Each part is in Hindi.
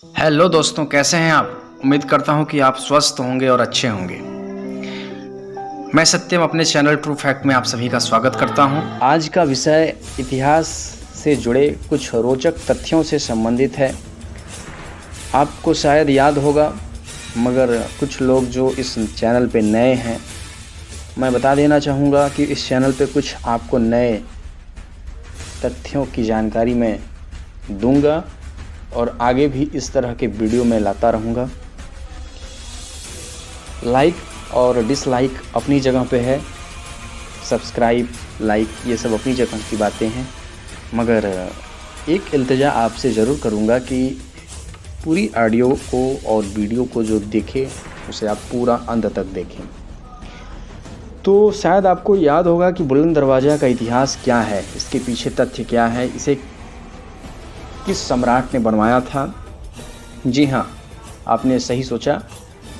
हेलो दोस्तों, कैसे हैं आप। उम्मीद करता हूं कि आप स्वस्थ होंगे और अच्छे होंगे। मैं सत्यम अपने चैनल ट्रू फैक्ट में आप सभी का स्वागत करता हूं। आज का विषय इतिहास से जुड़े कुछ रोचक तथ्यों से संबंधित है। आपको शायद याद होगा, मगर कुछ लोग जो इस चैनल पे नए हैं, मैं बता देना चाहूँगा कि इस चैनल पे कुछ आपको नए तथ्यों की जानकारी मैं दूंगा और आगे भी इस तरह के वीडियो मैं लाता रहूँगा। लाइक और डिसलाइक अपनी जगह पे है, सब्सक्राइब, लाइक ये सब अपनी जगह की बातें हैं, मगर एक इल्तिजा आपसे ज़रूर करूँगा कि पूरी ऑडियो को और वीडियो को जो देखें उसे आप पूरा अंत तक देखें। तो शायद आपको याद होगा कि बुलंद दरवाज़ा का इतिहास क्या है, इसके पीछे तथ्य क्या है, इसे किस सम्राट ने बनवाया था। जी हाँ, आपने सही सोचा।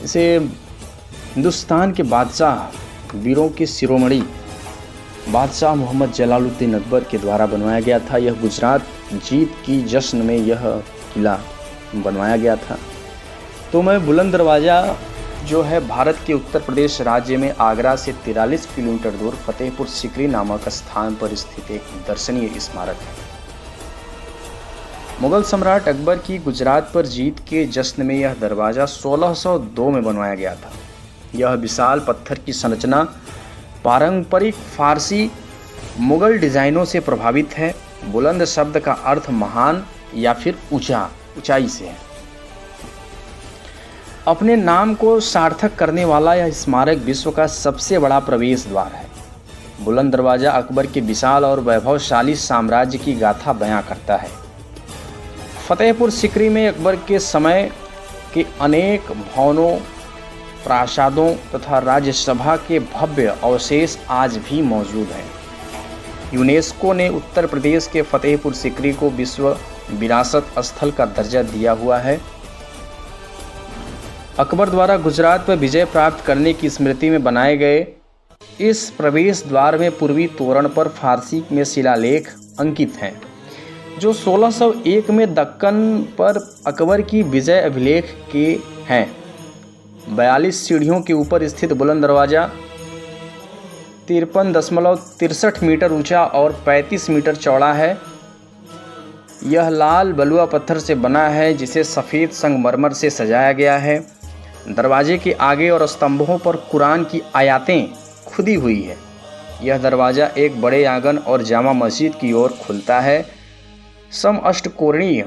इसे हिंदुस्तान के बादशाह, वीरों के शिरोमणि बादशाह मोहम्मद जलालुद्दीन अकबर के द्वारा बनवाया गया था। यह गुजरात जीत की जश्न में यह किला बनवाया गया था। तो मैं बुलंद दरवाज़ा जो है भारत के उत्तर प्रदेश राज्य में आगरा से 43 किलोमीटर दूर फतेहपुर सीकरी नामक स्थान पर स्थित एक दर्शनीय स्मारक है। मुगल सम्राट अकबर की गुजरात पर जीत के जश्न में यह दरवाज़ा 1602 में बनवाया गया था। यह विशाल पत्थर की संरचना पारंपरिक फारसी मुगल डिज़ाइनों से प्रभावित है। बुलंद शब्द का अर्थ महान या फिर ऊंचाई से है। अपने नाम को सार्थक करने वाला यह स्मारक विश्व का सबसे बड़ा प्रवेश द्वार है। बुलंद दरवाज़ा अकबर के विशाल और वैभवशाली साम्राज्य की गाथा बयां करता है। फतेहपुर सीकरी में अकबर के समय के अनेक भवनों, प्रासादों तथा राज्यसभा के भव्य अवशेष आज भी मौजूद हैं। यूनेस्को ने उत्तर प्रदेश के फतेहपुर सीकरी को विश्व विरासत स्थल का दर्जा दिया हुआ है। अकबर द्वारा गुजरात पर विजय प्राप्त करने की स्मृति में बनाए गए इस प्रवेश द्वार में पूर्वी तोरण पर फारसी में शिलालेख अंकित हैं, जो 1601 में दक्कन पर अकबर की विजय अभिलेख के हैं। 42 सीढ़ियों के ऊपर स्थित बुलंद दरवाज़ा 53.63 मीटर ऊंचा और 35 मीटर चौड़ा है। यह लाल बलुआ पत्थर से बना है, जिसे सफ़ेद संगमरमर से सजाया गया है। दरवाजे के आगे और स्तंभों पर कुरान की आयतें खुदी हुई है। यह दरवाज़ा एक बड़े आंगन और जामा मस्जिद की ओर खुलता है। समअष्टकोणीय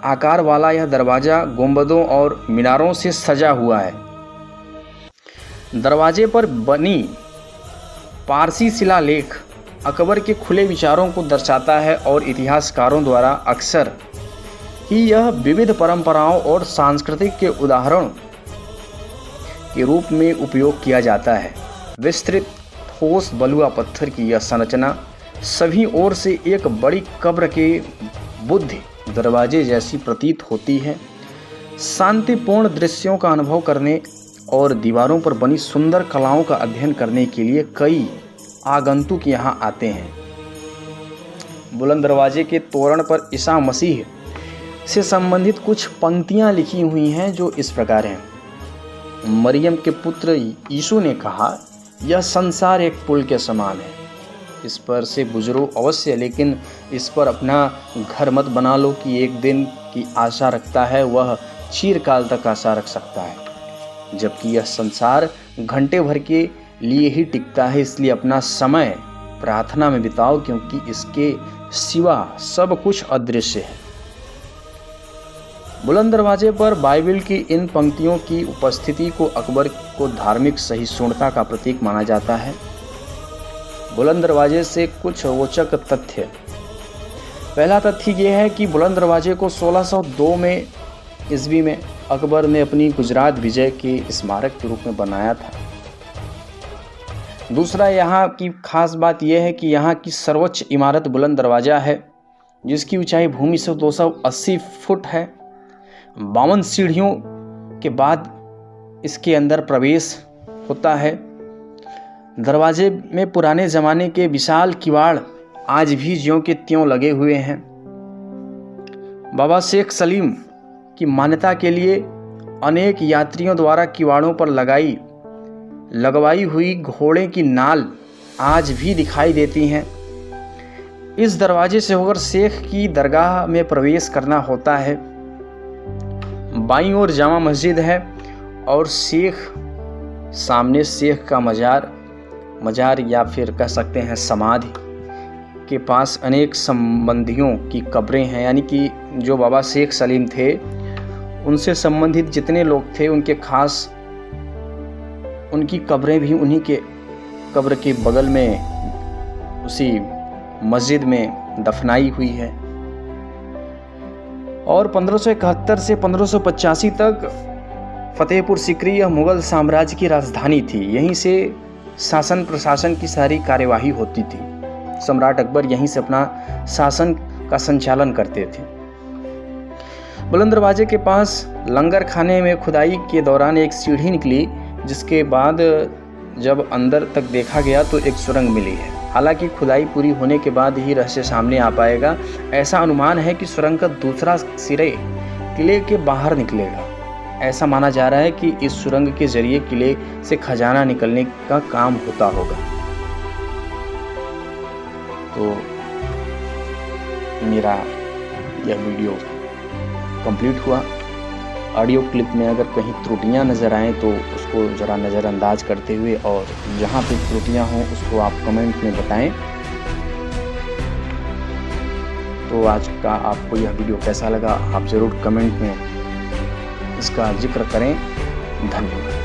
आकार वाला यह दरवाज़ा गुंबदों और मीनारों से सजा हुआ है। दरवाजे पर बनी पारसी शिलालेख अकबर के खुले विचारों को दर्शाता है और इतिहासकारों द्वारा अक्सर ही यह विविध परंपराओं और सांस्कृतिक के उदाहरण के रूप में उपयोग किया जाता है। विस्तृत ठोस बलुआ पत्थर की यह संरचना सभी ओर से एक बड़ी कब्र के बुद्ध दरवाजे जैसी प्रतीत होती है। शांतिपूर्ण दृश्यों का अनुभव करने और दीवारों पर बनी सुंदर कलाओं का अध्ययन करने के लिए कई आगंतुक यहां आते हैं। बुलंद दरवाजे के तोरण पर ईसा मसीह से संबंधित कुछ पंक्तियां लिखी हुई हैं, जो इस प्रकार हैं। मरियम के पुत्र यीशु ने कहा, यह संसार एक पुल के समान है, इस पर से गुजरो अवश्य, लेकिन इस पर अपना घर मत बना लो कि एक दिन की आशा रखता है वह चिरकाल तक आशा रख सकता है, जबकि यह संसार घंटे भर के लिए ही टिकता है। इसलिए अपना समय प्रार्थना में बिताओ, क्योंकि इसके सिवा सब कुछ अदृश्य है। बुलंद दरवाजे पर बाइबिल की इन पंक्तियों की उपस्थिति को अकबर को धार्मिक सहिष्णुता का प्रतीक माना जाता है। बुलंद दरवाजे से कुछ रोचक तथ्य। पहला तथ्य यह है कि बुलंद दरवाजे को 1602 में ईस्वी में अकबर ने अपनी गुजरात विजय के स्मारक के रूप में बनाया था। दूसरा, यहाँ की खास बात यह है कि यहाँ की सर्वोच्च इमारत बुलंद दरवाज़ा है, जिसकी ऊंचाई भूमि से 280 फुट है। 52 सीढ़ियों के बाद इसके अंदर प्रवेश होता है। दरवाजे में पुराने ज़माने के विशाल किवाड़ आज भी ज्यों के त्यों लगे हुए हैं। बाबा शेख सलीम की मान्यता के लिए अनेक यात्रियों द्वारा किवाड़ों पर लगवाई हुई घोड़े की नाल आज भी दिखाई देती हैं। इस दरवाजे से होकर शेख की दरगाह में प्रवेश करना होता है। बाईं ओर जामा मस्जिद है और सामने शेख का मजार या फिर कह सकते हैं समाधि के पास अनेक संबंधियों की कब्रें हैं, यानी कि जो बाबा शेख सलीम थे उनसे संबंधित जितने लोग थे उनकी कब्रें भी उन्हीं के कब्र के बगल में उसी मस्जिद में दफनाई हुई है। और 1571 से 1585 तक फतेहपुर सीकरी यह मुगल साम्राज्य की राजधानी थी। यहीं से शासन प्रशासन की सारी कार्यवाही होती थी। सम्राट अकबर यहीं से अपना शासन का संचालन करते थे। बुलंद दरवाजे के पास लंगर खाने में खुदाई के दौरान एक सीढ़ी निकली, जिसके बाद जब अंदर तक देखा गया तो एक सुरंग मिली है। हालांकि खुदाई पूरी होने के बाद ही रहस्य सामने आ पाएगा। ऐसा अनुमान है कि सुरंग का दूसरा सिरे किले के बाहर निकलेगा। ऐसा माना जा रहा है कि इस सुरंग के जरिए किले से खजाना निकलने का काम होता होगा। तो मेरा यह वीडियो कंप्लीट हुआ। ऑडियो क्लिप में अगर कहीं त्रुटियां नज़र आएँ तो उसको ज़रा नज़रअंदाज करते हुए, और जहां पे त्रुटियां हों उसको आप कमेंट में बताएं। तो आज का आपको यह वीडियो कैसा लगा आप ज़रूर कमेंट में इसका जिक्र करें। धन्यवाद।